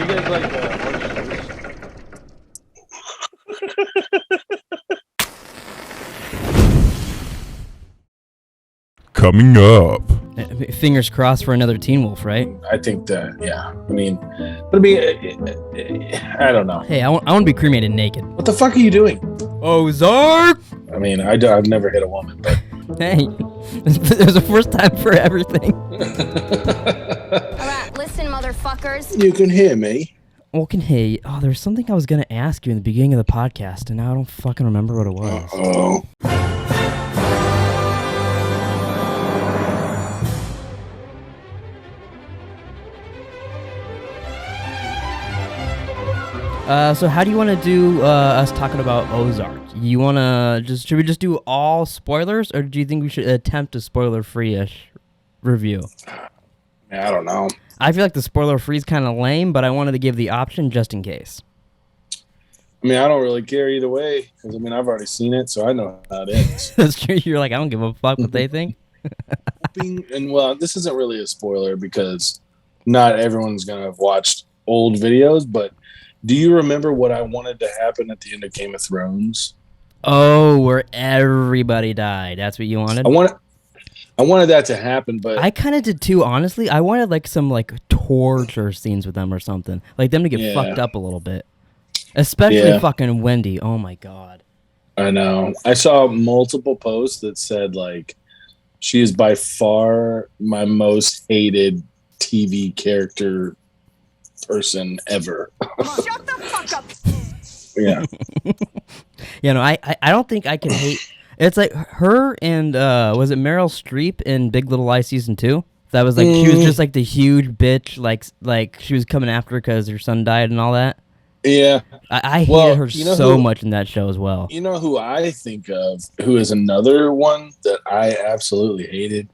guys like horny Coming up. Fingers crossed for another Teen Wolf, right? I think that, yeah. I don't know. Hey, I want to be cremated naked. What the fuck are you doing? Ozark! I've never hit a woman, but. Hey, there's a first time for everything. Alright, listen, motherfuckers. You can hear me. Hey, there's something I was going to ask you in the beginning of the podcast, and now I don't fucking remember what it was. Oh. So how do you want to do us talking about Ozark? You want to should we just do all spoilers, or do you think we should attempt a spoiler-free-ish review? I don't know. I feel like the spoiler-free is kind of lame, but I wanted to give the option just in case. I don't really care either way, because, I've already seen it, so I know how it ends. That's true. You're like, I don't give a fuck what they think. And, this isn't really a spoiler, because not everyone's going to have watched old videos, but do you remember what I wanted to happen at the end of Game of Thrones? Oh, where everybody died. That's what you wanted? I wanted that to happen, but I kind of did too, honestly. I wanted some torture scenes with them or something. Like them to get fucked up a little bit. Especially fucking Wendy. Oh my god. I know. I saw multiple posts that said she is by far my most hated TV character person ever. Shut the fuck up. Yeah. I don't think I can hate. It's like her and was it Meryl Streep in Big Little Lies season 2? That was she was just the huge bitch, like she was coming after her because her son died and all that. Yeah. I hated her so much in that show as well. You know who I think of, who is another one that I absolutely hated,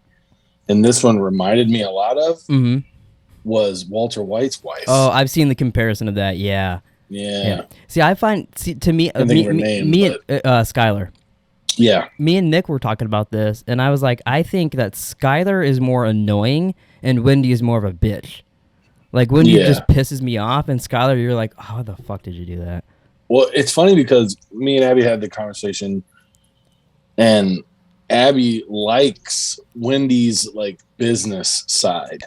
and this one reminded me a lot of, was Walter White's wife. Oh, I've seen the comparison of that, yeah. See, I find, to me, and Skylar. Yeah. Me and Nick were talking about this, and I was like, I think that Skylar is more annoying, and Wendy is more of a bitch. Wendy just pisses me off, and Skylar, you're like, oh, how the fuck did you do that? Well, it's funny because me and Abby had the conversation, and Abby likes Wendy's business side.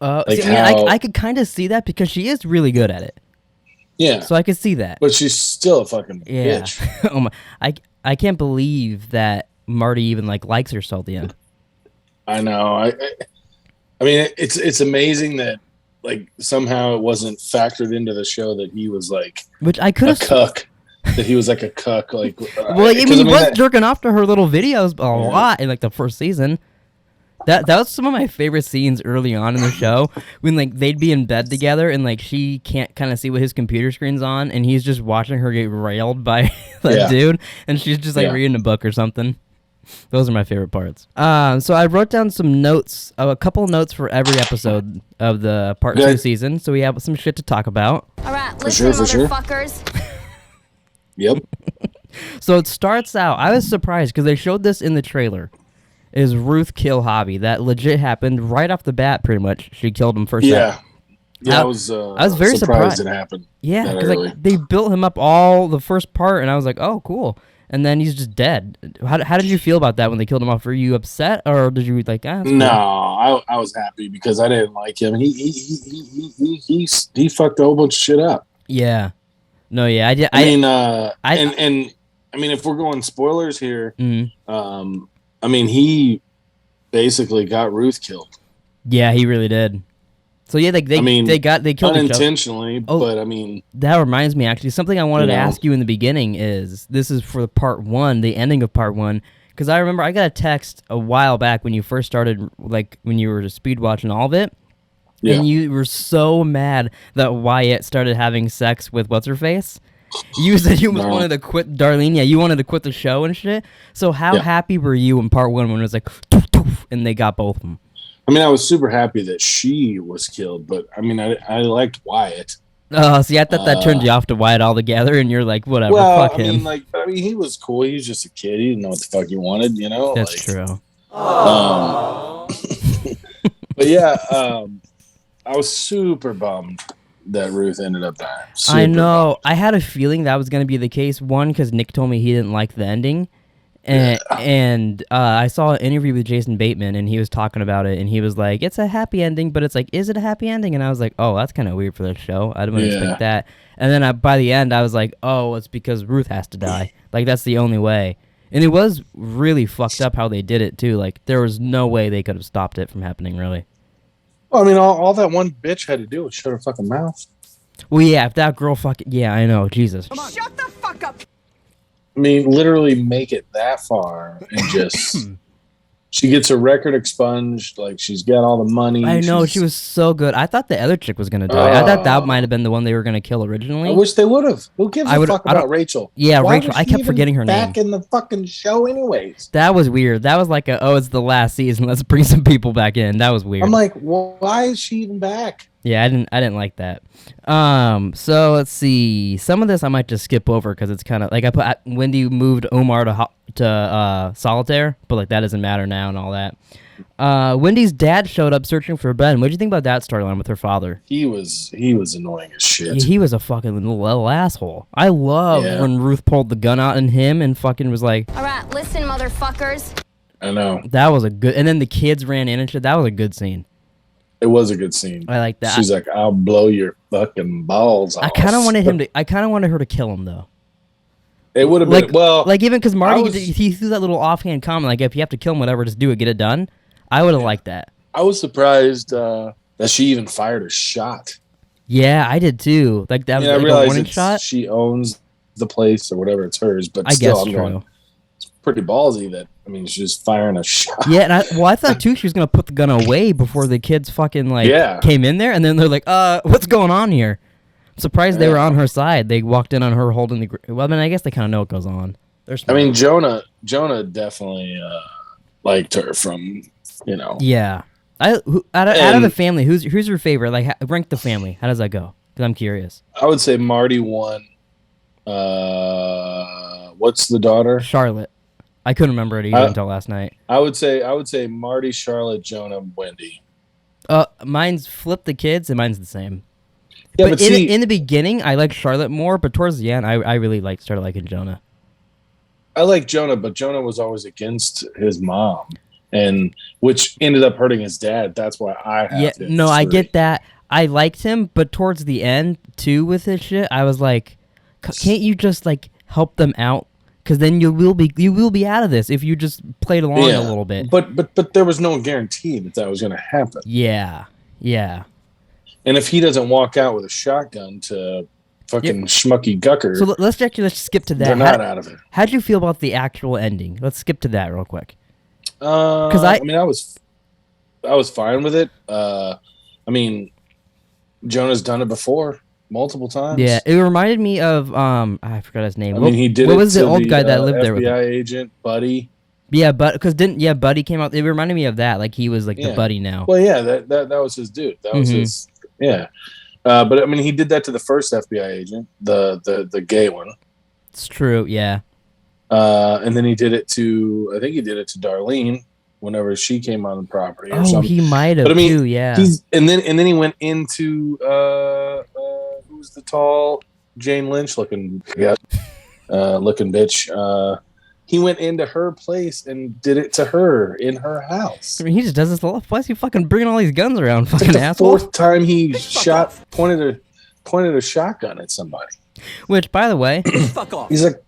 I could kind of see that because she is really good at it. Yeah. So I could see that. But she's still a fucking bitch. Oh my! I can't believe that Marty even likes her till the end. I know. It's amazing that somehow it wasn't factored into the show that he was which I could have cuck. That he was a cuck. Well, he was jerking off to her little videos a lot in the first season. That was some of my favorite scenes early on in the show when they'd be in bed together and she can't kind of see what his computer screen's on and he's just watching her get railed by that dude and she's just reading a book or something. Those are my favorite parts. So I wrote down some notes, a couple notes for every episode of the part 2 season, so we have some shit to talk about. All right, listen, motherfuckers. Yep. So it starts out, I was surprised because they showed this in the trailer. Is Ruth kill Hobby? That legit happened right off the bat. Pretty much, she killed him first. Yeah, I was very surprised it happened. Yeah, because they built him up all the first part, and I was like, oh, cool. And then he's just dead. How did you feel about that when they killed him off? Were you upset, or did you cool? No, I was happy because I didn't like him. He fucked a whole bunch of shit up. Yeah, no, yeah, I did. If we're going spoilers here, he basically got Ruth killed. Yeah, he really did. So yeah, they killed unintentionally, but that reminds me actually something I wanted to ask you in the beginning is this is for part 1, the ending of part 1, because I remember I got a text a while back when you first started, when you were speed watching all of it, and you were so mad that Wyatt started having sex with what's her face. You said you wanted to quit Darlene. Yeah, you wanted to quit the show and shit. So how happy were you in part 1 when it was doof, doof, and they got both of them? I was super happy that she was killed, but I liked Wyatt. Oh, see, I thought that turned you off to Wyatt altogether, and you're like, whatever, fuck him. He was cool. He was just a kid. He didn't know what the fuck he wanted, That's true. But yeah, I was super bummed that Ruth ended up dying. I know. Bummed. I had a feeling that was going to be the case. One, because Nick told me he didn't like the ending. And I saw an interview with Jason Bateman, and he was talking about it, and he was like, it's a happy ending, but it's like, is it a happy ending? And I was like, oh, that's kind of weird for this show. I didn't expect that. And then by the end, I was like, oh, it's because Ruth has to die. Like, that's the only way. And it was really fucked up how they did it, too. Like, there was no way they could have stopped it from happening, really. Well, I mean, all that one bitch had to do was shut her fucking mouth. Well, yeah, if that girl fucking... Yeah, I know. Jesus. Shut the fuck up. I mean, literally make it that far and just... She gets her record expunged. Like, she's got all the money. I know, she was so good. I thought the other chick was going to die. I thought that might have been the one they were going to kill originally. I wish they would have. Who gives a fuck about Rachel? Yeah, Why Rachel. was I she kept even forgetting her name. back in the fucking show anyways. That was weird. That was like it's the last season. Let's bring some people back in. That was weird. I'm like, well, why is she even back? Yeah, I didn't like that. So let's see. Some of this I might just skip over because it's kind of like Wendy moved Omar to solitaire, but like that doesn't matter now and all that. Wendy's dad showed up searching for Ben. What do you think about that storyline with her father? He was annoying as shit. He was a fucking little asshole. I love when Ruth pulled the gun out in him and fucking was like, All right, listen, motherfuckers. I know. That was a good. And then the kids ran in and shit. That was a good scene. It was a good scene. I like that. She's like, "I'll blow your fucking balls off." I kind of wanted her to kill him though. It would have like, been well, like even because Marty he threw that little offhand comment like, if you have to kill him, whatever, just do it, get it done. I would have liked that. I was surprised that she even fired a shot. Yeah, I did too. Like that was I like a warning shot. She owns the place or whatever, it's hers. But I still, guess true. It's pretty ballsy that she's just firing a shot. Yeah, and I thought too she was gonna put the gun away before the kids fucking came in there, and then they're like, what's going on here? I'm surprised they were on her side. They walked in on her holding the. Well, I mean, I guess they kind of know what goes on. I mean, Jonah definitely liked her from. Yeah. Out of the family, who's your favorite? Like, rank the family. How does that go? Because I'm curious. I would say Marty won. What's the daughter? Charlotte. I couldn't remember it either until last night. I would say Marty, Charlotte, Jonah, Wendy. Mine's flip the kids, and mine's the same. Yeah, but in the beginning, I liked Charlotte more, but towards the end, I really started liking Jonah. I like Jonah, but Jonah was always against his mom. And which ended up hurting his dad. That's why I have him. No, I get that. I liked him, but towards the end too with his shit, I was like, can't you just like help them out? Because then you will be out of this if you just played along a little bit. But there was no guarantee that was going to happen. Yeah. And if he doesn't walk out with a shotgun to fucking schmucky Gucker, so let's skip to that. They're not out of it. How'd you feel about the actual ending? Let's skip to that real quick. Because I was fine with it. I mean, Jonah's done it before multiple times. Yeah, it reminded me of I forgot his name. I mean, he did. What it was to the old guy that lived FBI there with him? agent Buddy? Yeah, but Buddy came out. It reminded me of that. Like he was like the Buddy now. Well, yeah, that was his dude. That was his. Yeah, but I mean, he did that to the first FBI agent, the gay one. It's true. Yeah. And then he did it to, I think he did it to Darlene whenever she came on the property or something. He might have too, yeah. And then he went into who's the tall Jane Lynch looking bitch. He went into her place and did it to her in her house. I mean, he just does this a lot. Why is he fucking bringing all these guns around? It's fucking like the asshole. fourth time he pointed a shotgun at somebody. Which, by the way, he's like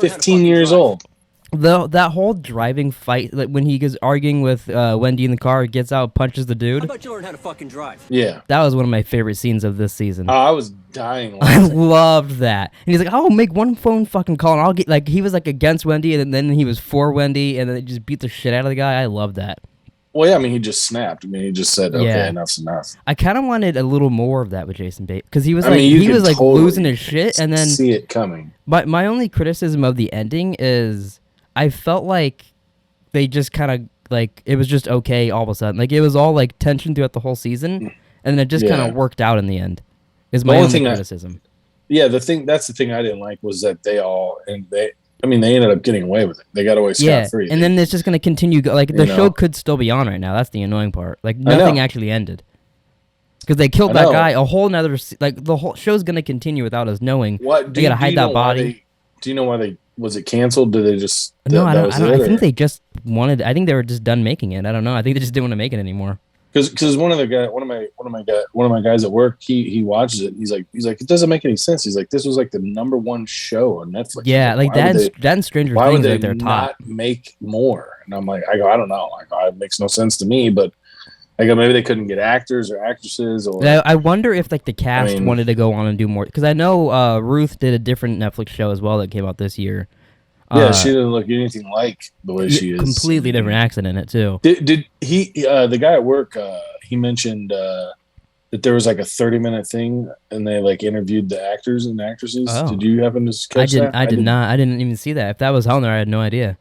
15 years old. That whole driving fight, like when he gets arguing with Wendy in the car, gets out, punches the dude. How about you learn how to fucking drive? Yeah, that was one of my favorite scenes of this season. I was dying. I loved that. And he's like, "I'll make one phone fucking call, and I'll get like." He was like against Wendy, and then he was for Wendy, and then they just beat the shit out of the guy. I love that. Well, yeah, I mean, he just snapped. I mean, he just said, "Okay, enough's enough." I kind of wanted a little more of that with Jason Bateman because he was totally losing his shit, and then see it coming. But my only criticism of the ending is I felt like they just kind of like it was just okay all of a sudden. Like it was all like tension throughout the whole season, and then it just kind of worked out in the end. Is my only criticism. That's the thing I didn't like was that they ended up getting away with it. They got away scot-free. And then it's just going to continue. Like the show could still be on right now. That's the annoying part. Like nothing actually ended. Because they killed I that know. guy. A whole nother like the whole show's gonna continue without us knowing. What They gotta hide that body. Do you know why they was it canceled? Did they just No, I that don't. was I don't. it, I think or? they just wanted. I think they were just done making it. I don't know. I think they just didn't want to make it anymore. Because one of my guys at work, he watches it. He's like it doesn't make any sense. He's like, this was like the #1 show on Netflix. Yeah, like why would that and Stranger why would Things they like they're top. not make more? And I'm like, I don't know. Like, it makes no sense to me. But I go, maybe they couldn't get actors or actresses, or I wonder if like the cast I mean, wanted to go on and do more because I know Ruth did a different Netflix show as well that came out this year. yeah, she didn't look anything like the way she is. Completely different accent in it too. Did he? The guy at work, he mentioned that there was like a 30-minute thing, and they like interviewed the actors and actresses. Oh. Did you happen to catch that? I did not. I didn't even see that. If that was on there, I had no idea.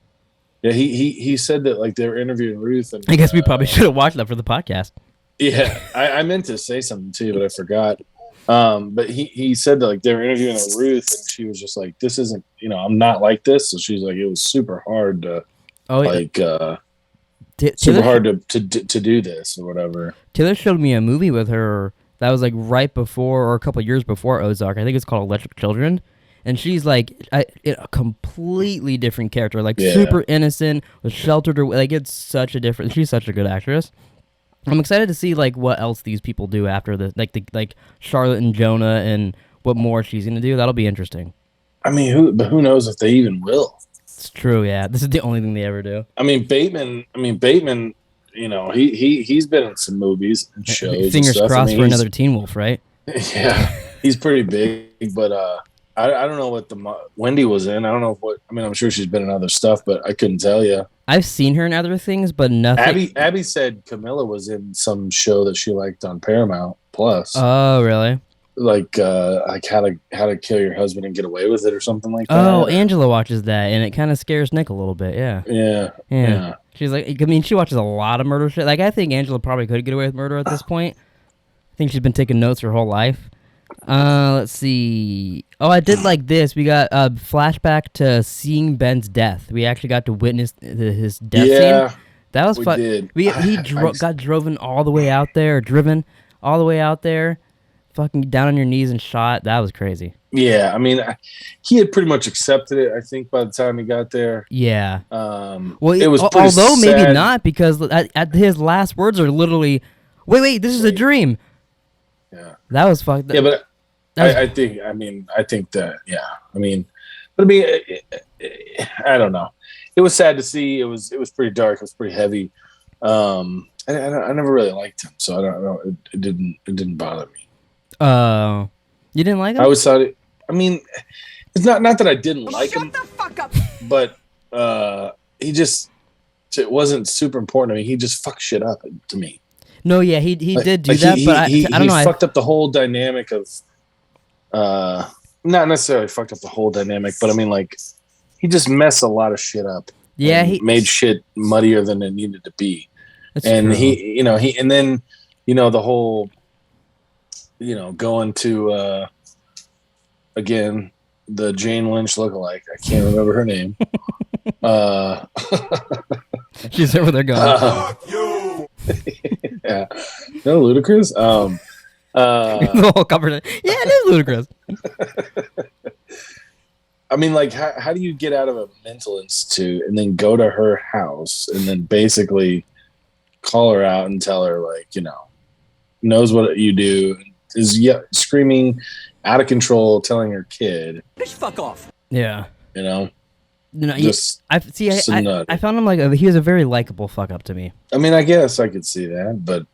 Yeah, he said that like they were interviewing Ruth, and I guess we probably should have watched that for the podcast. Yeah, I meant to say something too, but I forgot. But he said that like they were interviewing Ruth, and she was just like, "This isn't, I'm not like this." So she's like, it was super hard to super hard to do this or whatever. Taylor showed me a movie with her that was like right before or a couple years before Ozark. I think it's called Electric Children. And she's like a completely different character, like super innocent, was sheltered her. Like it's such a different. She's such a good actress. I'm excited to see like what else these people do after the like Charlotte and Jonah and what more she's gonna do. That'll be interesting. I mean, who knows if they even will? It's true. Yeah, this is the only thing they ever do. I mean, Bateman. He's been in some movies and shows. Fingers and crossed for another Teen Wolf, right? Yeah, he's pretty big, but I don't know what Wendy was in. I don't know what. I mean, I'm sure she's been in other stuff, but I couldn't tell you. I've seen her in other things, but nothing. Abby said Camilla was in some show that she liked on Paramount Plus. Oh, really? Like how to kill your husband and get away with it or something like that. Oh, Angela watches that, and it kind of scares Nick a little bit. Yeah. She's like, I mean, she watches a lot of murder shit. Like, I think Angela probably could get away with murder at this point. I think she's been taking notes her whole life. Let's see. Oh, I did like this. We got a flashback to seeing Ben's death. We actually got to witness his death scene. That was fun. He got driven all the way out there, fucking down on your knees and shot. That was crazy. Yeah, I mean, he had pretty much accepted it, I think, by the time he got there. Yeah. Well, it was although sad. maybe not, because at his last words are literally, "Wait, this is a dream." Yeah. That was fucked. Yeah, but I think that, yeah. I mean, but I mean, I don't know. It was sad to see. It was pretty dark. It was pretty heavy. I never really liked him, so I don't know. It didn't bother me. You didn't like him? I always thought it. I mean, it's not that I didn't like him. Shut the fuck up. But it wasn't super important to me. He just fucked shit up to me. No, yeah, he did do that, but I don't know. He fucked up the whole dynamic of, not necessarily fucked up the whole dynamic, but I mean, like, he just messed a lot of shit up. Yeah, he made shit muddier than it needed to be. That's and true. And then, the whole, going to, again, the Jane Lynch lookalike. I can't remember her name. She's there with her gun. Fuck you! Yeah. No, ludicrous. The whole cover. Yeah, it is ludicrous. I mean, like, how do you get out of a mental institute and then go to her house and then basically call her out and tell her, like, knows what you do, is screaming out of control, telling her kid, "Bitch, fuck off." Yeah. No, I found him like he was a very likable fuck up to me. I mean, I guess I could see that, but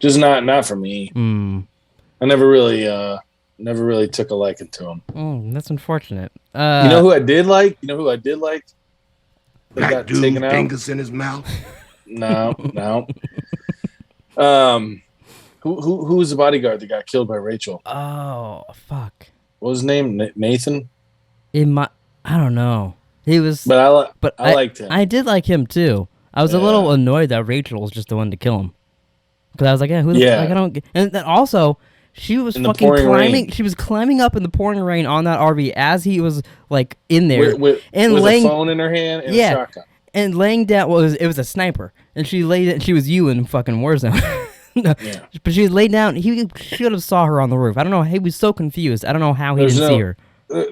just not for me. I never really took a liking to him. That's unfortunate. You know who I did like? That got taken out. Fingers in his mouth. No. Who was the bodyguard that got killed by Rachel? Oh, fuck. What was his name? Nathan? I don't know. He was, but I liked him. I did like him too. I was a little annoyed that Rachel was just the one to kill him, because I was like, who the fuck? I don't get. And then also, she was fucking climbing. Rain. She was climbing up in the pouring rain on that RV as he was like in there with laying a phone in her hand and a shotgun. And laying down it was a sniper, and she laid it. And she was you in fucking Warzone. Yeah. But she was laid down. He should have saw her on the roof. I don't know. He was so confused. I don't know how he There's didn't see her.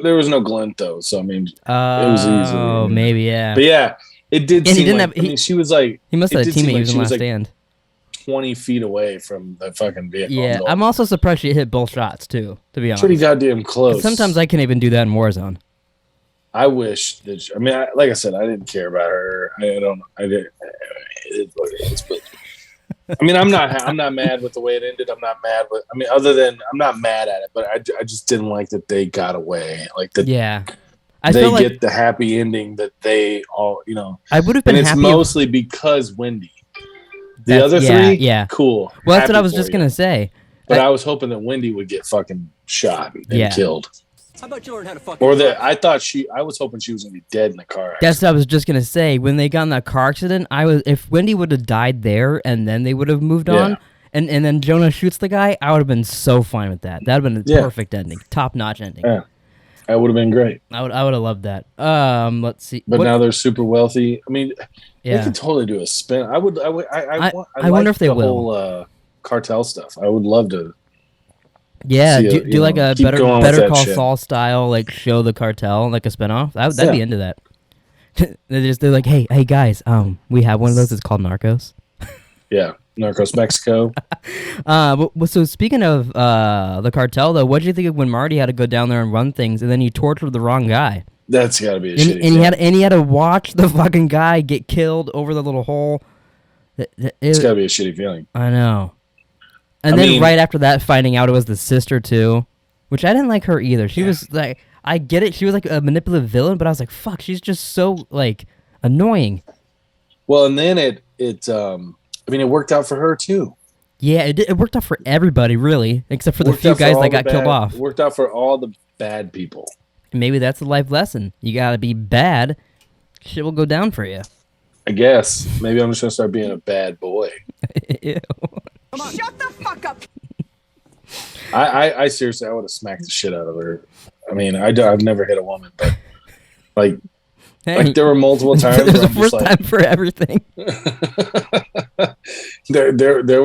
There was no glint though, so I mean, it was easy. Oh, maybe, yeah. But yeah, it did. And he seem didn't like, have- I mean, she was like. He must it have had a did seem teammate like using she was last like stand. 20 feet away from the fucking vehicle. Yeah, I'm also surprised she hit both shots too. To be honest, pretty goddamn close. sometimes I can even do that in Warzone. I wish that. I mean, like I said, I didn't care about her. I don't. I didn't. It is what it is. But I mean, I'm not mad with the way it ended. I'm not mad with. I mean, other than I'm not mad at it, but I just didn't like that they got away. Like that. Yeah, I they feel like get the happy ending that they all. I would have been and it's happy. mostly because Wendy. The That's- other yeah, three, yeah. cool. Well, that's what Happy I was for just you. gonna say. But I was hoping that Wendy would get fucking shot and Yeah. killed. How about you learn how to fuck? Or that I was hoping she was gonna be dead in the car accident. That's what I was just gonna say. When they got in that car accident, if Wendy would have died there and then they would have moved on, Yeah. and then Jonah shoots the guy, I would have been so fine with that. That would have been a Yeah. perfect ending, top notch ending. Yeah. That would have been great. I would have loved that. Let's see. But What- now they're super wealthy. I mean, they yeah, could totally do a spin. I I like wonder if they the will. whole cartel stuff. I would love to. yeah. see Do like a keep going with Better that Call shit. Saul style, like show the cartel like a spinoff. That'd be Yeah. into that. they're like, hey guys, we have one of those. It's called Narcos. Yeah, Narcos Mexico. So speaking of the cartel, though, what do you think of when Marty had to go down there and run things, and then he tortured the wrong guy, That's got to be a and, shitty. he had to watch the fucking guy get killed over the little hole. It's got to be a shitty feeling. I know. And I then mean- right after that, finding out it was the sister too, which I didn't like her either. She was like, I get it, she was like a manipulative villain, but I was like, fuck, she's just so like annoying. Well, and then it worked out for her too. Yeah, it worked out for everybody really, except for the Worked few out for guys all that the got killed bad- off. Worked out for all the bad people. Maybe that's a life lesson. You gotta be bad. Shit will go down for you. I guess maybe I'm just gonna start being a bad boy. Ew. Shut the fuck up! I seriously, I would have smacked the shit out of her. I mean, I've never hit a woman, but like Hey, there were multiple times there's where a I'm just first like, time for everything. there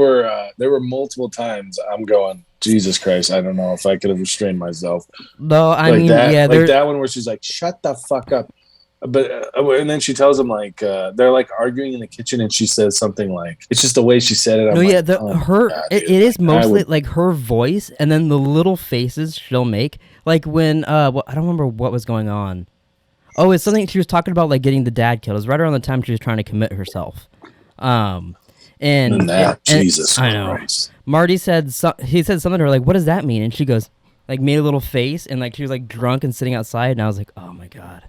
were multiple times I'm going, Jesus Christ, I don't know if I could have restrained myself. No, I Like mean, that, yeah, like that one where she's like, shut the fuck up. But and then she tells him like they're like arguing in the kitchen, and she says something like, it's just the way she said it. I'm no, like, yeah, oh, her God, it dude. is Like, I mostly would- like her voice, and then the little faces she'll make, like when I don't remember what was going on. Oh, it's something she was talking about, like getting the dad killed. It was right around the time she was trying to commit herself. And Jesus I know. Christ. Marty said he said something to her like, "What does that mean?" And she goes, like, made a little face, and like she was like drunk and sitting outside, and I was like, "Oh my god."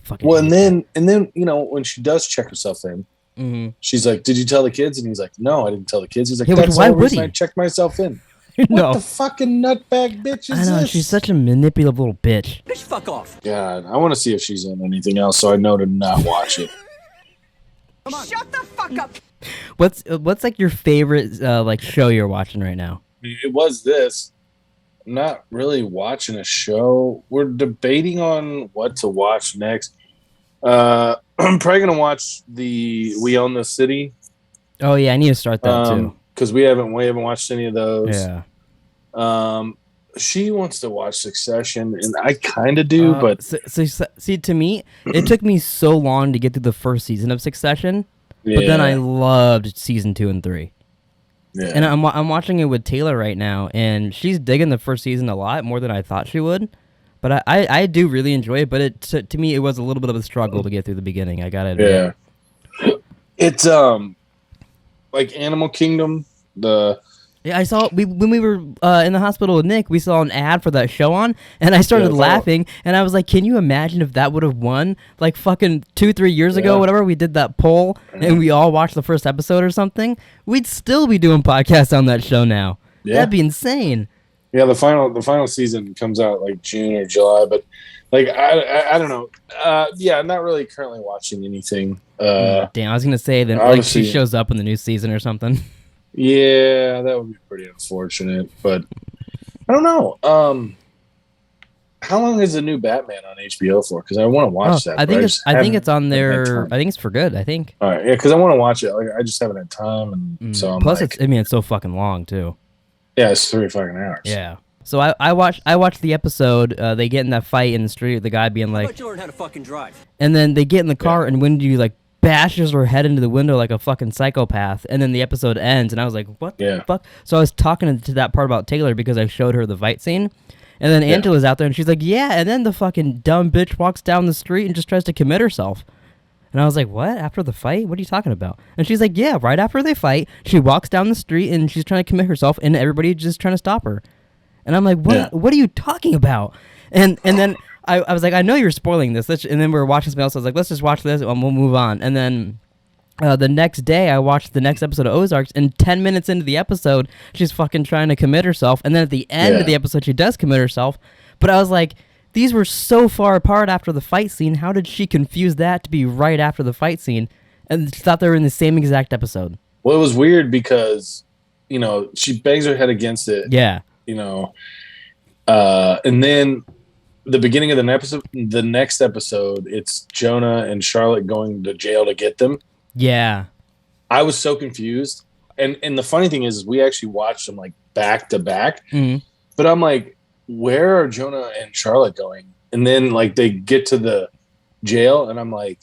Fucking Well, hate and then when she does check herself in, that. Mhm. she's like, "Did you tell the kids?" And he's like, "No, I didn't tell the kids." He's like, Yeah, but "That's why the would reason he? I checked myself in." No, What the fucking nutbag bitch I is know this? she's such a manipulative little bitch. Bitch, fuck off. God, I want to see if she's in anything else, so I know to not watch it. Shut the fuck up! What's like your favorite like show you're watching right now? It was this. I'm not really watching a show. We're debating on what to watch next. I'm probably gonna watch the We Own the City. Oh yeah, I need to start that too. Because we haven't watched any of those. Yeah. She wants to watch Succession, and I kind of do, but see, to me, it took me so long to get through the first season of Succession, but then I loved season 2 and 3. yeah. And I'm watching it with Taylor right now, and she's digging the first season a lot more than I thought she would. But I do really enjoy it. But to me, it was a little bit of a struggle to get through the beginning. I gotta admit. Yeah. It's like Animal Kingdom. Yeah, I saw when we were in the hospital with Nick, we saw an ad for that show on, and I started Yeah, laughing, and I was like, "Can you imagine if that would have won like fucking 2-3 years ago, Yeah. whatever? We did that poll, and we all watched the first episode or something. We'd still be doing podcasts on that show now. Yeah. That'd be insane." Yeah, the final season comes out like June or July, but like I don't know. Yeah, I'm not really currently watching anything. Damn, I was gonna say then like obviously- she shows up in the new season or something. Yeah, that would be pretty unfortunate, but I don't know. How long is the new Batman on HBO for? Because I want to watch that. I think it's. I think it's on there. there. I think it's for good. I think. All right, yeah, because I want to watch it. Like, I just haven't had time, and so I'm Plus, like, it's. I mean, it's so fucking long too. yeah, it's 3 fucking hours. Yeah. So I watched the episode. They get in that fight in the street. The guy being How like, about you learn how to fucking drive? and then they get in the car, and Wendy like bashes her head into the window like a fucking psychopath. And then the episode ends, and I was like, what the fuck? So I was talking to that part about Taylor because I showed her the fight scene. And then Angela's out there, and she's like, yeah, and then the fucking dumb bitch walks down the street and just tries to commit herself. And I was like, what? After the fight? What are you talking about? And she's like, yeah, right after they fight, she walks down the street, and she's trying to commit herself, and everybody just trying to stop her. And I'm like, what? Yeah. What are you talking about? And then I was like, I know you're spoiling this. And then we were watching something else. I was like, let's just watch this, and we'll move on. And then the next day, I watched the next episode of Ozark, and 10 minutes into the episode, she's fucking trying to commit herself. And then at the end of the episode, she does commit herself. But I was like, these were so far apart after the fight scene. How did she confuse that to be right after the fight scene and thought they were in the same exact episode? Well, it was weird because, she bangs her head against it. Yeah. And then the beginning of the next episode, it's Jonah and Charlotte going to jail to get them. Yeah. I was so confused. And the funny thing is we actually watched them like back to back. Mm-hmm. But I'm like, where are Jonah and Charlotte going? And then like they get to the jail and I'm like,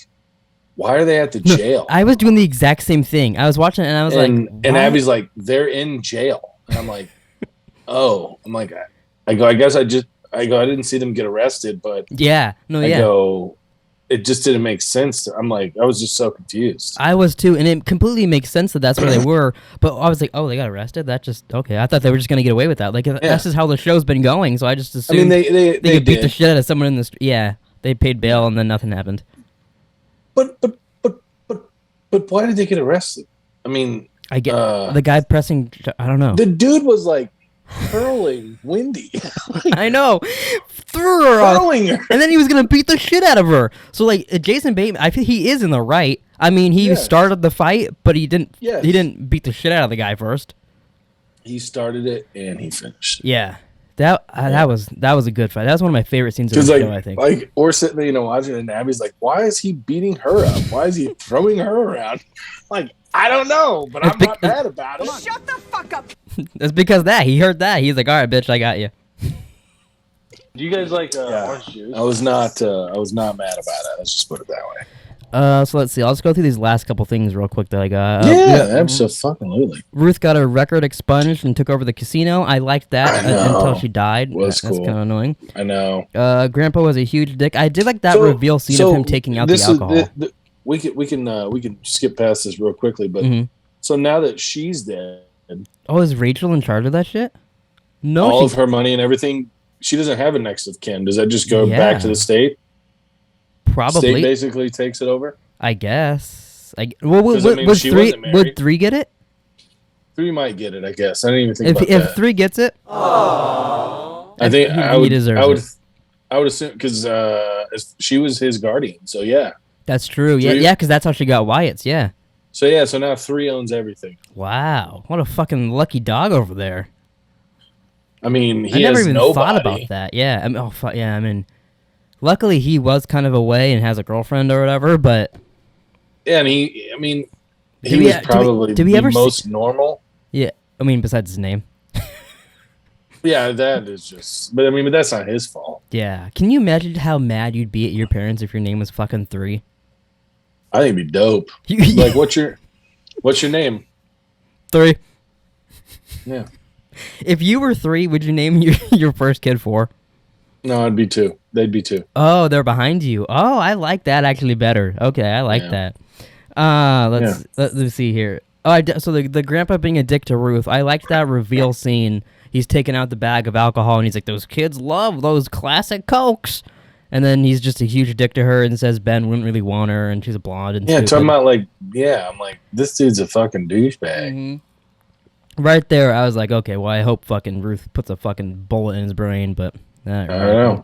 why are they at the jail? I was doing the exact same thing. I was watching it and I was like, and Abby's like, they're in jail. And I'm like, oh, I'm like, I guess I didn't see them get arrested, but yeah, no, I yeah. go, it just didn't make sense. I'm like, I was just so confused. I was too, and it completely makes sense that that's where they were. But I was like, oh, they got arrested? That just okay. I thought they were just gonna get away with that. Like that's just how the show's been going. So I just assumed. I mean, they could beat the did. shit out of someone in the street. Yeah, they paid bail and then nothing happened. But why did they get arrested? I mean, I get the guy pressing. I don't know. The dude was like hurling Wendy. I know, threw her off, hurling her, and then he was gonna beat the shit out of her. So like Jason Bateman, I feel he is in the right. I mean, he started the fight, but he didn't. Yes. He didn't beat the shit out of the guy first. He started it and he finished. Yeah. That was a good fight. That was one of my favorite scenes of the show, I think. Like we're sitting there, watching it, and Abby's like, "Why is he beating her up? Why is he throwing her around?" Like, I don't know, but I'm not mad about it. Shut the fuck up. It's because he heard that. He's like, "All right, bitch, I got you." Do you guys like orange juice? I was not mad about it. Let's just put it that way. So let's see. I'll just go through these last couple things real quick that I got. Absolutely. Ruth got her record expunged and took over the casino. I liked that until she died. Was That's cool. kind of annoying. I know. Grandpa was a huge dick. I did like that reveal scene of him taking out the alcohol. We can skip past this real quickly, but so now that she's dead, oh, is Rachel in charge of that shit? No, all of her money and everything. She doesn't have a next of kin. Does that just go back to the state? Probably. State basically takes it over. I guess. Would 3 get it? 3 might get it. I guess. I didn't even think about if that. 3 gets it, I think he deserves it. I would assume because she was his guardian. So yeah. That's true. Yeah, because that's how she got Wyatt's. Yeah. So now 3 owns everything. Wow, what a fucking lucky dog over there. I mean, I never even thought about that. Yeah, I mean, I mean, luckily he was kind of away and has a girlfriend or whatever. But yeah, and he was probably the most normal. Yeah, I mean, besides his name. Yeah, that is just. But I mean, that's not his fault. Yeah, can you imagine how mad you'd be at your parents if your name was fucking 3? I think it'd be dope. Like, what's your name? 3. Yeah. If you were 3, would you name your first kid 4? No, it'd be 2. They'd be 2. Oh, they're behind you. Oh, I like that actually better. Okay, I like that. Let's see here. Oh, so the grandpa being a dick to Ruth. I liked that reveal scene. He's taking out the bag of alcohol and he's like, "Those kids love those classic Cokes." And then he's just a huge dick to her and says Ben wouldn't really want her and she's a blonde and stupid. Talking about I'm like, this dude's a fucking douchebag. Mm-hmm. Right there, I was like, okay, well, I hope fucking Ruth puts a fucking bullet in his brain, but I don't know.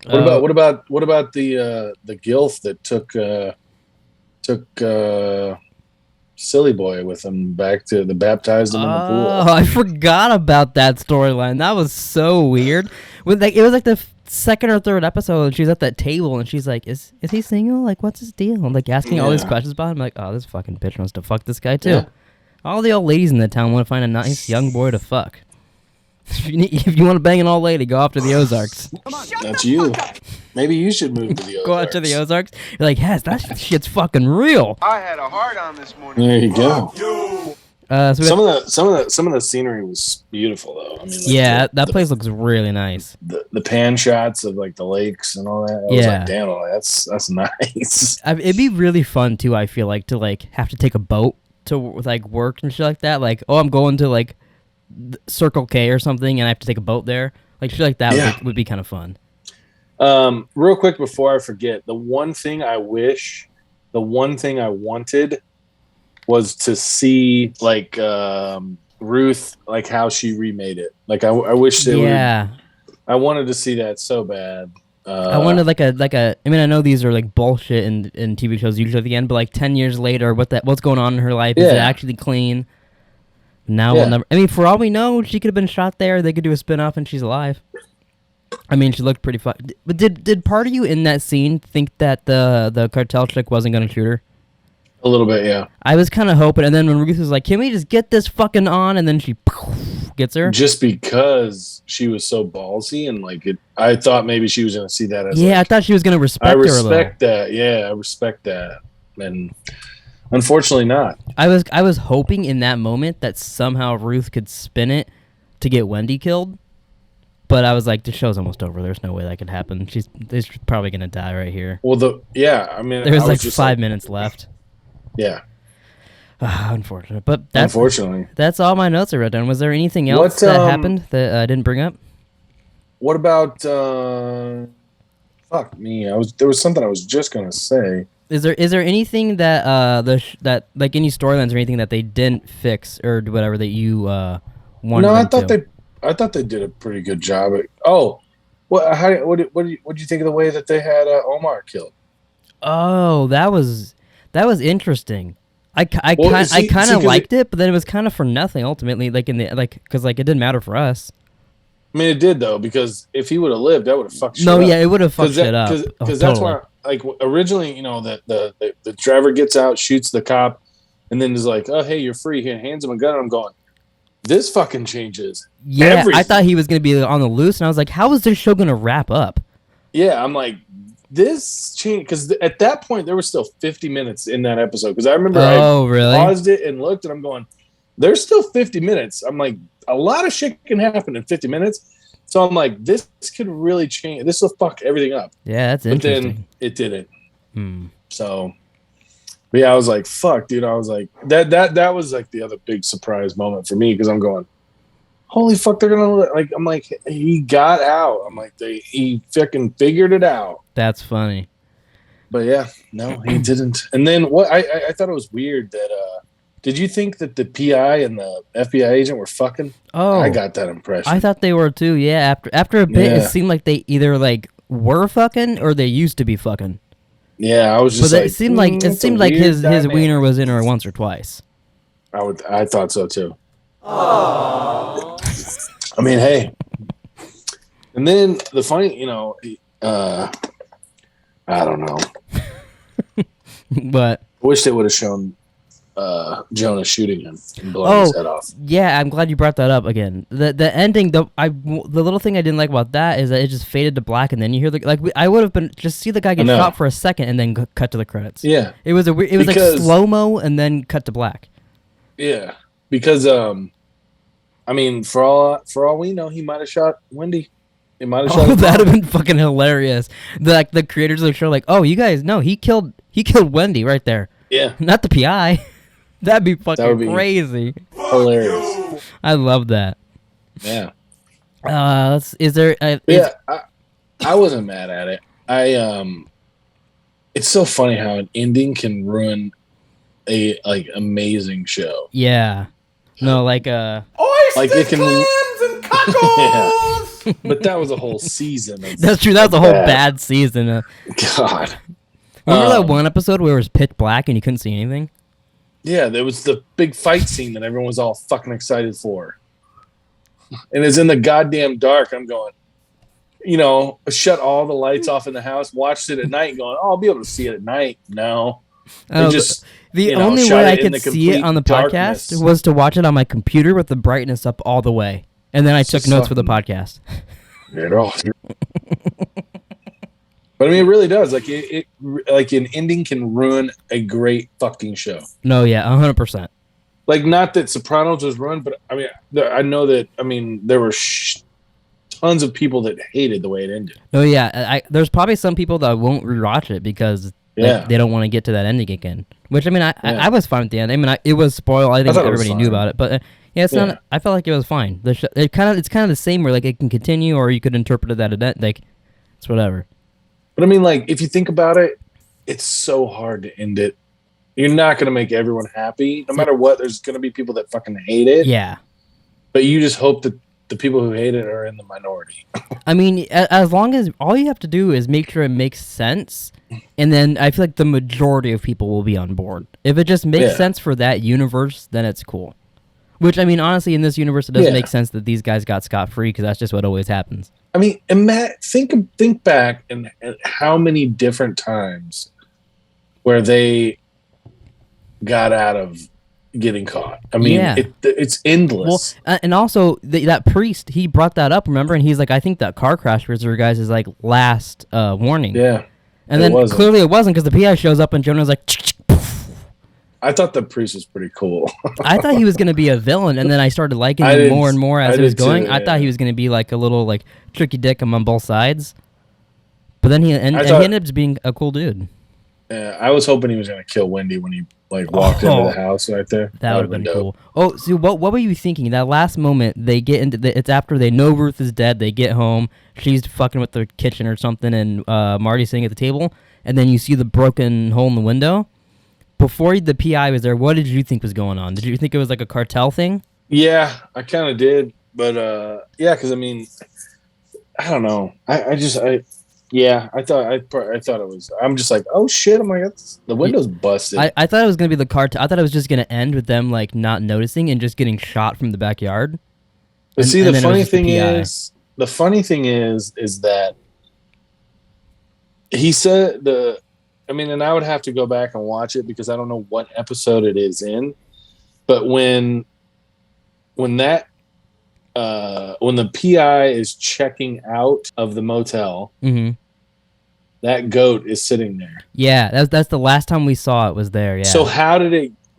What about the gilf that took Silly Boy with him back to baptized him in the pool? Oh, I forgot about that storyline. That was so weird. It was like the second or third episode, she's at that table and she's like, "Is he single? Like, what's his deal?" I'm like asking all these questions about him. I'm like, "Oh, this fucking bitch wants to fuck this guy too." Yeah. All the old ladies in the town want to find a nice young boy to fuck. If you want to bang an old lady, go off to the Ozarks. That's you. Maybe you should move to the Ozarks. Go out to the Ozarks. You're like, Hess, that shit's fucking real. I had a hard on this morning. There you go. Yo. So some of the scenery was beautiful though. I mean, like that place looks really nice. The pan shots of like the lakes and all that. I was like, damn, that's nice. It'd be really fun too. I feel like to like have to take a boat to like work and shit like that. Like, oh, I'm going to like Circle K or something, and I have to take a boat there. Like shit like that would be kind of fun. Real quick before I forget, the one thing I wanted was to see like Ruth, like how she remade it. Like I wish they would. I wanted to see that so bad. I wanted like a. I mean, I know these are like bullshit in TV shows usually at the end, but like 10 years later, what's going on in her life? Is it actually clean? Now we'll never. I mean, for all we know, she could have been shot there. They could do a spin-off and she's alive. I mean, she looked pretty fun. But did part of you in that scene think that the cartel chick wasn't gonna shoot her? A little bit, yeah. I was kind of hoping, and then when Ruth was like, "Can we just get this fucking on?" and then she gets her. Just because she was so ballsy and like it, I thought maybe she was gonna see that as. Yeah, I thought she was gonna respect her a little. I respect that. Yeah, I respect that, and unfortunately not. I was hoping in that moment that somehow Ruth could spin it to get Wendy killed. But I was like, the show's almost over. There's no way that could happen. She's probably gonna die right here. Well, I mean, there was like 5 minutes left. Yeah. Unfortunate, but unfortunately, that's all my notes I wrote down. Was there anything else that happened that I didn't bring up? What about? Fuck me. There was something I was just gonna say. Is there anything that that like any storylines or anything that they didn't fix or whatever that you wanted? No, I thought they did a pretty good job. What do you think of the way that they had Omar killed? Oh, that was interesting. I kind of liked it, but then it was kind of for nothing ultimately. Like because like it didn't matter for us. I mean, it did though, because if he would have lived, that would have fucked shit up. No, yeah, it would have fucked shit up. Because that's why, like, originally, you know, the driver gets out, shoots the cop, and then is like, "Oh, hey, you're free." He hands him a gun, and I'm going, this fucking changes. Yeah, everything. I thought he was gonna be on the loose, and I was like, how is this show gonna wrap up? Yeah, I'm like, this change, because at that point there was still 50 minutes in that episode. Because I remember I paused it and looked, and I'm going, there's still 50 minutes. I'm like, a lot of shit can happen in 50 minutes. So I'm like, this could really change. This will fuck everything up. Yeah, that's interesting. But then it didn't. So, but yeah, I was like, fuck, dude. I was like, that was like the other big surprise moment for me, because I'm going, holy fuck, they're gonna like. I'm like, he got out. I'm like, he fucking figured it out. That's funny. But yeah, no, he didn't. And then what? I thought it was weird that. Did you think that the PI and the FBI agent were fucking? Oh, I got that impression. I thought they were too. Yeah, after a bit, it seemed like they either like were fucking or they used to be fucking. Yeah, I was just. But it seemed like his wiener was in her once or twice. I thought so too. Aww. I mean, hey. And then the funny, you know, I don't know. But I wish they would have shown Jonah shooting him and blowing his head off. Yeah, I'm glad you brought that up again. The ending, the little thing I didn't like about that is that it just faded to black, and then you hear I would have been just see the guy get shot for a second and then cut to the credits. Yeah, it was like slow mo and then cut to black. Yeah, because I mean, for all we know, he might have shot Wendy. He might have shot. Oh, that'd have been fucking hilarious. The creators of the show, like, oh, you guys know he killed Wendy right there. Yeah, not the PI. That'd be fucking crazy. Hilarious. I love that. Yeah. Is there? I wasn't mad at it. It's so funny how an ending can ruin a amazing show. Yeah. No, like it can. Clams and cockles. Yeah. But that was a whole season. That's true. That was a whole bad season. God. Remember that one episode where it was pitch black and you couldn't see anything? Yeah, there was the big fight scene that everyone was all fucking excited for. And it's in the goddamn dark. I'm going, shut all the lights off in the house, watched it at night, going, "Oh, I'll be able to see it at night." No, Oh, the only shot way I it in could the see it complete on the darkness. podcast was to watch it on my computer with the brightness up all the way, and then I took notes for the podcast. But I mean, it really does. Like like an ending can ruin a great fucking show. No, yeah, 100%. Like, not that Sopranos was ruined, but I mean, I know that. I mean, there were tons of people that hated the way it ended. No, yeah, there's probably some people that won't rewatch it because they don't want to get to that ending again. Which I mean, I was fine with the end. I mean, it was spoiled. I think everybody knew about it, but yeah, it's not. I felt like it was fine. It's kind of the same where like it can continue, or you could interpret it that it like it's whatever. But I mean, like, if you think about it, it's so hard to end it. You're not going to make everyone happy. No matter what, there's going to be people that fucking hate it. Yeah. But you just hope that the people who hate it are in the minority. I mean, as long as all you have to do is make sure it makes sense, and then I feel like the majority of people will be on board. If it just makes sense for that universe, then it's cool. Which, I mean, honestly, in this universe, it doesn't make sense that these guys got scot-free because that's just what always happens. I mean, think back and how many different times where they got out of getting caught. I mean, it's endless. Well, and also that priest, he brought that up, remember? And he's like, I think that car crash was your guys' like last warning. Yeah. And then clearly it wasn't because the PI shows up and Jonah's like, I thought the priest was pretty cool. I thought he was going to be a villain, and then I started liking him more and more as it was going. I thought he was going to be like a little like tricky dick on both sides. But then he ended up being a cool dude. Yeah, I was hoping he was going to kill Wendy when he like walked into the house right there. That would have been cool. Oh, so what were you thinking? That last moment, they get into it's after they know Ruth is dead. They get home. She's fucking with the kitchen or something, and Marty's sitting at the table. And then you see the broken hole in the window. Before the PI was there, what did you think was going on? Did you think it was like a cartel thing? Yeah, I kind of did. But yeah, because I mean, I don't know. I thought it was. I'm just like, oh shit! I'm like, the window's busted. I thought it was gonna be the cartel. I thought it was just gonna end with them like not noticing and just getting shot from the backyard. But see, the funny thing is that he said I mean, and I would have to go back and watch it because I don't know what episode it is in. But when the PI is checking out of the motel, that goat is sitting there. Yeah, that's the last time we saw it was there. Yeah. So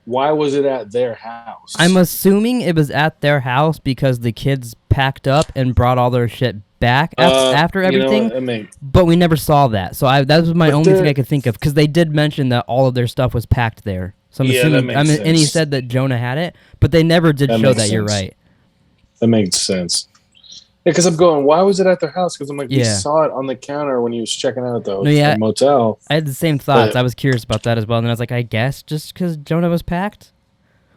why was it at their house? I'm assuming it was at their house because the kids packed up and brought all their shit back after everything, but we never saw that. So that was my only thing I could think of because they did mention that all of their stuff was packed there. So I'm assuming. And he said that Jonah had it, but they never did show that. Sense. You're right. That makes sense. Yeah, because I'm going, why was it at their house? Because I'm like, we saw it on the counter when he was checking out the motel. I had the same thoughts. I was curious about that as well, and then I was like, I guess just because Jonah was packed.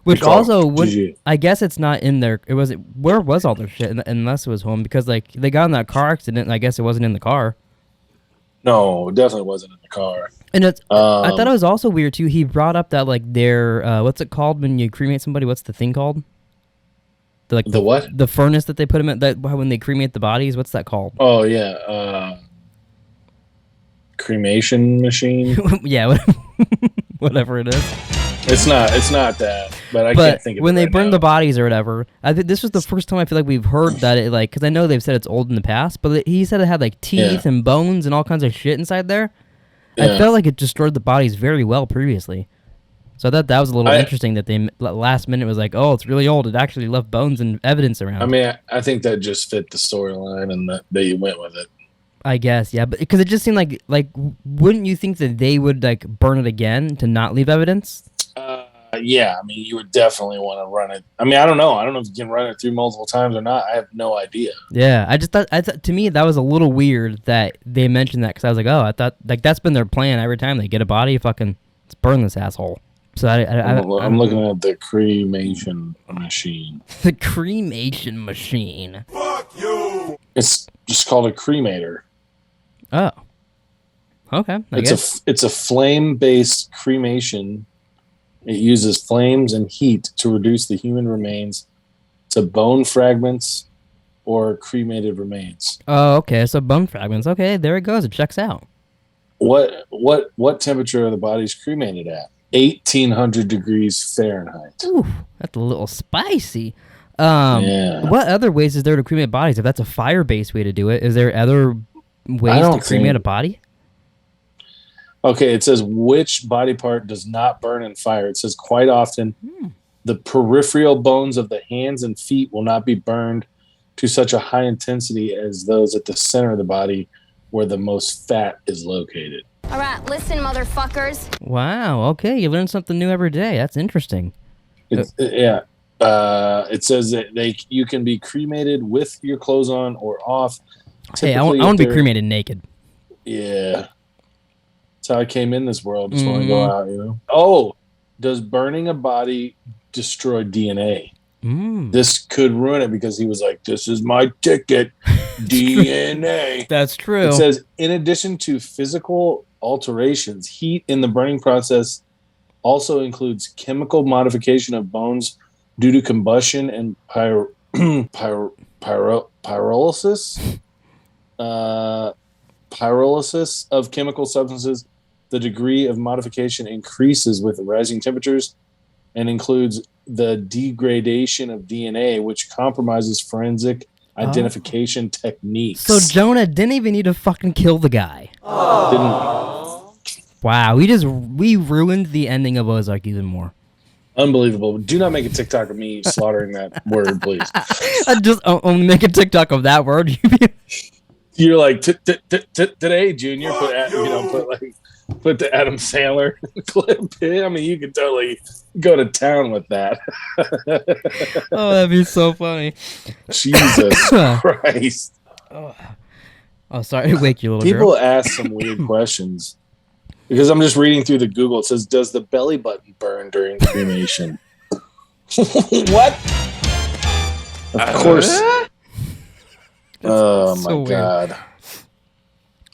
Which also, I guess it's not in there. Where was all their shit unless it was home? Because like they got in that car accident, and I guess it wasn't in the car. No, it definitely wasn't in the car. And I thought it was also weird too. He brought up that like their what's it called when you cremate somebody? What's the thing called? The what? The furnace that they put them in. That when they cremate the bodies, what's that called? Oh yeah, cremation machine. Yeah, whatever it is. It's not that, but I can't think of it. When they burn the bodies or whatever, I think this was the first time I feel like we've heard that it like because I know they've said it's old in the past, but he said it had like teeth and bones and all kinds of shit inside there. Yeah. I felt like it destroyed the bodies very well previously, so I thought that was a little interesting that they last minute was like, oh, it's really old. It actually left bones and evidence around. I mean, I think that just fit the storyline and that they went with it. I guess, yeah, but because it just seemed like wouldn't you think that they would like burn it again to not leave evidence? Yeah, I mean, you would definitely want to run it. I mean, I don't know if you can run it through multiple times or not. I have no idea. Yeah, I thought to me that was a little weird that they mentioned that because I was like, oh, I thought like that's been their plan every time they get a body, fucking let's burn this asshole. So I'm looking at the cremation machine. The cremation machine. Fuck you. It's just called a cremator. Oh. Okay. It's a flame-based cremation. It uses flames and heat to reduce the human remains to bone fragments or cremated remains. Oh, okay. So bone fragments. Okay, there it goes. It checks out. What temperature are the bodies cremated at? 1,800 degrees Fahrenheit. Ooh, that's a little spicy. Yeah. What other ways is there to cremate bodies? If that's a fire-based way to do it, is there other ways to cremate a body? Okay, it says which body part does not burn in fire. It says quite often the peripheral bones of the hands and feet will not be burned to such a high intensity as those at the center of the body where the most fat is located. All right, listen, motherfuckers. Wow, okay, you learn something new every day. That's interesting. It says that you can be cremated with your clothes on or off. Hey, I want to be cremated naked. Yeah. That's how I came in this world. Just want to go out, you know? Oh, does burning a body destroy DNA? This could ruin it because he was like, this is my ticket, DNA. That's true. It says, in addition to physical alterations, heat in the burning process also includes chemical modification of bones due to combustion and pyrolysis. Pyrolysis of chemical substances. The degree of modification increases with rising temperatures and includes the degradation of DNA, which compromises forensic identification techniques. So Jonah didn't even need to fucking kill the guy. Wow, we ruined the ending of Ozark even more. Unbelievable. Do not make a TikTok of me slaughtering that word, please. I just only make a TikTok of that word. You're like, today, Junior, put the Adam Sandler clip in. I mean, you could totally go to town with that. Oh, that'd be so funny. Jesus Christ. Oh, sorry to wake you a little People ask some weird questions. Because I'm just reading through the Google. It says, does the belly button burn during cremation? What? Of course. Oh, my so God.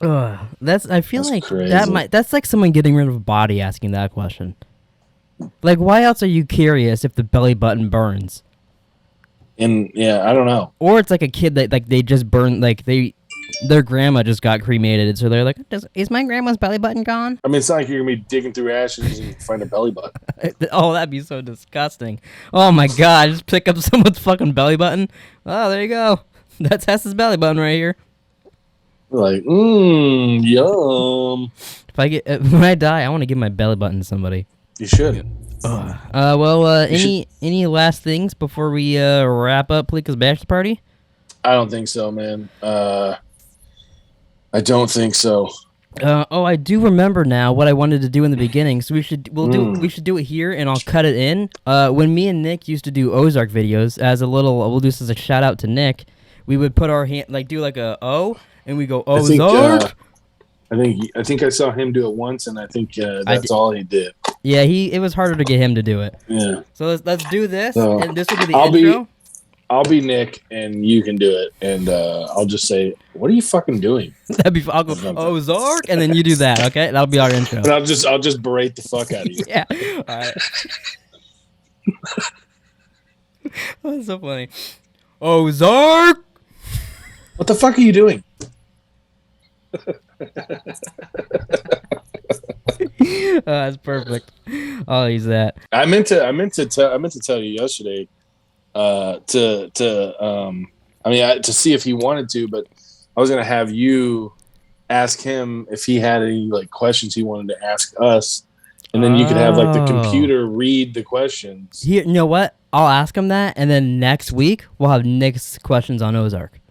I feel That's like crazy. that's like someone getting rid of a body asking that question. Like, why else are you curious if the belly button burns? And yeah, I don't know. Or it's like a kid that like they just burned, like their grandma just got cremated, so they're like, is my grandma's belly button gone? I mean, it's not like you're gonna be digging through ashes and find a belly button. Oh, that'd be so disgusting. Oh my God, just pick up someone's fucking belly button. Oh, there you go. That's Hess's belly button right here. Like, yum. When I die, I want to give my belly button to somebody. You should. Any last things before we wrap up Pleeka's Bachelor Party? I don't think so, man. I don't think so. I do remember now what I wanted to do in the beginning. So we should do it here, and I'll cut it in. When me and Nick used to do Ozark videos, we'll do this as a shout out to Nick. We would put our hand, like do like a O, and we go Ozark. I think I saw him do it once, and I think that's all he did. Yeah, it was harder to get him to do it. Yeah. So let's do this, So, and this will be the intro. I'll be Nick, and you can do it, and I'll just say, "What are you fucking doing?" That'd be. I'll go Ozark, and then you do that. Okay, that'll be our intro. And I'll just berate the fuck out of you. Yeah. All right. That's so funny. Ozark. What the fuck are you doing? That's perfect. I'll use that. I meant to tell you yesterday. To see if he wanted to, but I was gonna have you ask him if he had any like questions he wanted to ask us, and then you could have like the computer read the questions. Here, you know what? I'll ask him that, and then next week we'll have Nick's questions on Ozark.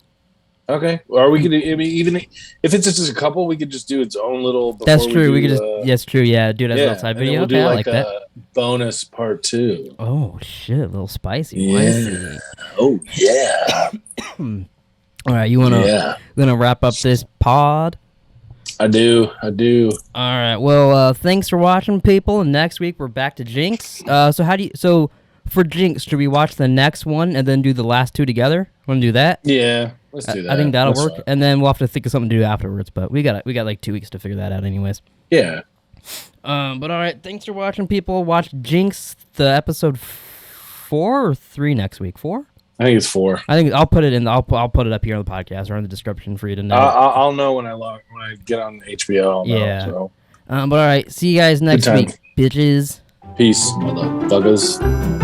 Okay. Or we could, I mean, even if it's just a couple, we could just do its own little. That's true. We could just. That's true. Yeah, do it as a little side video. We'll do okay, I like like that. Bonus part 2. Oh shit! A little spicy. Yeah. Oh yeah. All right, you gonna wrap up this pod? I do. All right. Well, thanks for watching, people. And next week we're back to Jinx. So for Jinx, should we watch the next one and then do the last 2 together? Want to do that? Yeah. Let's do that. I think that'll work. Fine. And then we'll have to think of something to do afterwards. But we got like 2 weeks to figure that out, anyways. Yeah. But all right, thanks for watching, people. Watch Jinx, the episode 4 or 3 next week. 4? I think it's 4. I think I'll put it in. I'll put it up here on the podcast or in the description for you to know. I'll know when I get on HBO. I'll Yeah. know, so. But all right, see you guys next week, bitches. Peace, motherfuckers.